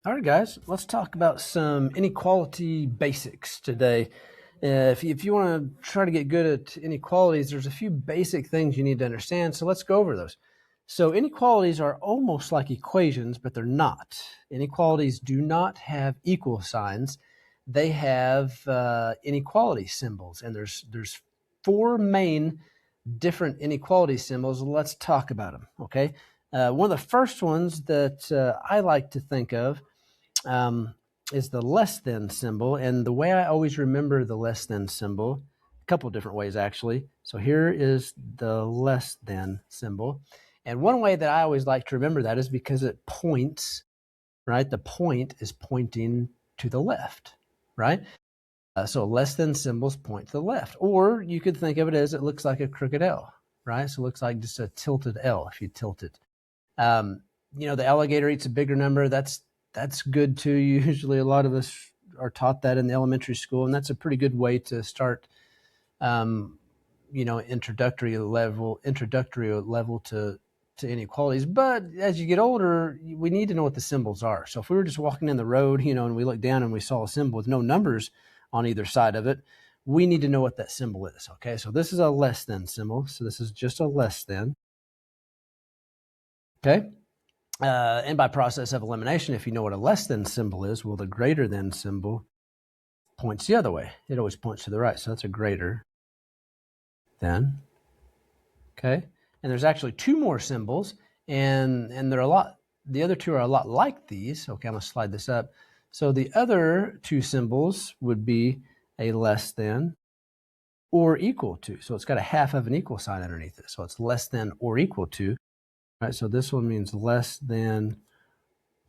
All right, guys, let's talk about some inequality basics today. If you want to try to get good at inequalities, there's a few basic things you need to understand. So let's go over those. So inequalities are almost like equations, but they're not. Inequalities do not have equal signs. They have inequality symbols, and there's four main different inequality symbols. Let's talk about them, okay? One of the first ones that I like to think of is the less than symbol. And the way I always remember the less than symbol, a couple of different ways actually. So here is the less than symbol. And one way that I always like to remember that is because it points, right? The point is pointing to the left, right? So less than symbols point to the left. Or you could think of it as it looks like a crooked L, right? So it looks like just a tilted L if you tilt it. The alligator eats a bigger number. That's good too. Usually a lot of us are taught that in the elementary school, and that's a pretty good way to start, introductory level to inequalities. But as you get older, we need to know what the symbols are. So if we were just walking in the road, and we looked down and we saw a symbol with no numbers on either side of it, we need to know what that symbol is. Okay, so this is a less than symbol. So this is just a less than. Okay. And by process of elimination, if you know what a less than symbol is, well, the greater than symbol points the other way. It always points to the right. So that's a greater than. Okay. And there's actually two more symbols, and they're the other two are a lot like these. Okay, I'm going to slide this up. So the other two symbols would be a less than or equal to. So it's got a half of an equal sign underneath it. So it's less than or equal to. Right. So this one means less than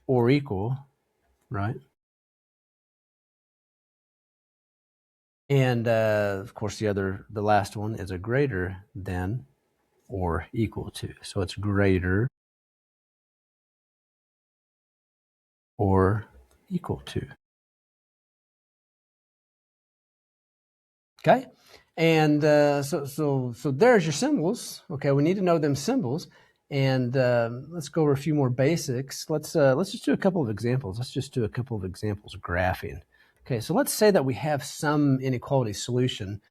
or equal, right? And of course, the last one is a greater than or equal to. So it's greater or equal to. Okay, and so there's your symbols. Okay, we need to know them symbols, and let's go over a few more basics. Let's just do a couple of examples. Let's just do a couple of examples of graphing. Okay, so let's say that we have some inequality solution,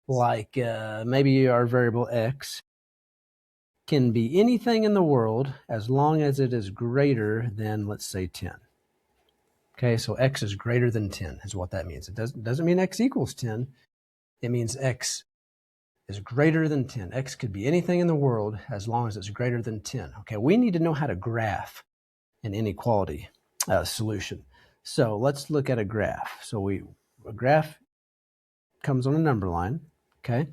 like maybe our variable x can be anything in the world as long as it is greater than, let's say, 10. Okay, so x is greater than 10 is what that means. It doesn't mean x equals 10. It means x is greater than 10. X could be anything in the world as long as it's greater than 10. Okay, we need to know how to graph an inequality solution. So let's look at a graph. So a graph comes on a number line. Okay.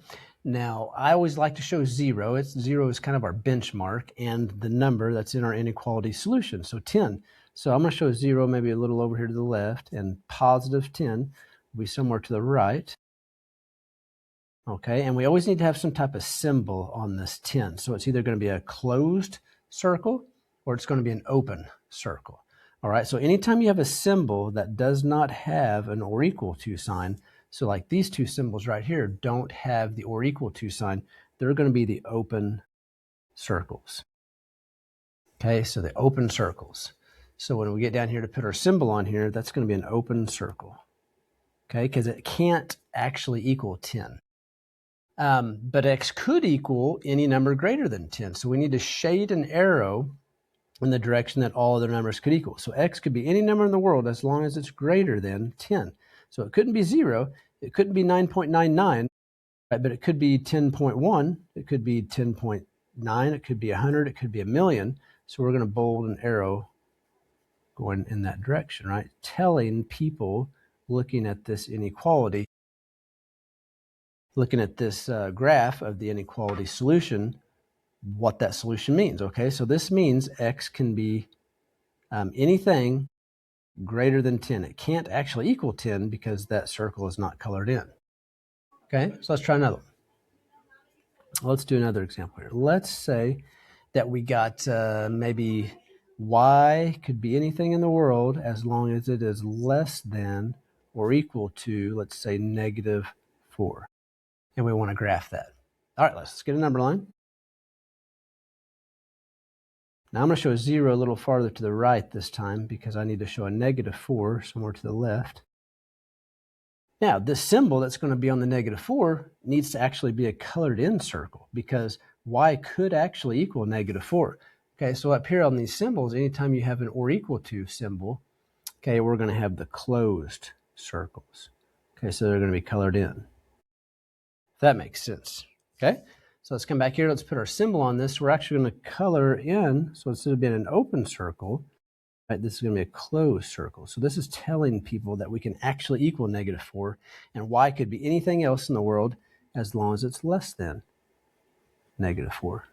Now, I always like to show zero. Zero is kind of our benchmark and the number that's in our inequality solution. So 10. So I'm going to show zero maybe a little over here to the left, and positive 10 will be somewhere to the right. Okay, and we always need to have some type of symbol on this 10. So it's either going to be a closed circle or it's going to be an open circle. All right, so anytime you have a symbol that does not have an or equal to sign, so like these two symbols right here don't have the or equal to sign, they're going to be the open circles. Okay, so the open circles. So when we get down here to put our symbol on here, that's going to be an open circle. Okay, because it can't actually equal 10. But x could equal any number greater than 10. So we need to shade an arrow in the direction that all other numbers could equal. So x could be any number in the world as long as it's greater than 10. So it couldn't be 0. It couldn't be 9.99, right? But it could be 10.1. It could be 10.9. It could be 100. It could be a million. So we're going to bold an arrow going in that direction, right? Telling people looking at this inequality, looking at this graph of the inequality solution, what that solution means. Okay, so this means x can be anything greater than 10. It can't actually equal 10 because that circle is not colored in. Okay, so let's try another one. Let's do another example here. Let's say that we got maybe y could be anything in the world as long as it is less than or equal to, let's say, -4. And we want to graph that. All right, let's get a number line. Now I'm going to show a 0 a little farther to the right this time because I need to show a -4 somewhere to the left. Now, this symbol that's going to be on the -4 needs to actually be a colored in circle because y could actually equal -4. Okay, so up here on these symbols, anytime you have an or equal to symbol, okay, we're going to have the closed circles. Okay, so they're going to be colored in. If that makes sense. Okay, so let's come back here. Let's put our symbol on this. We're actually going to color in. So instead of being an open circle, right, this is going to be a closed circle. So this is telling people that we can actually equal -4, and y could be anything else in the world as long as it's less than -4.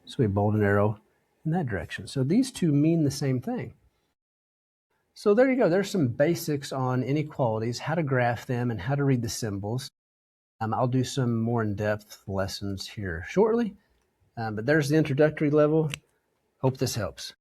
So we bold an arrow in that direction. So these two mean the same thing. So there you go. There's some basics on inequalities, how to graph them, and how to read the symbols. I'll do some more in-depth lessons here shortly, but there's the introductory level. Hope this helps.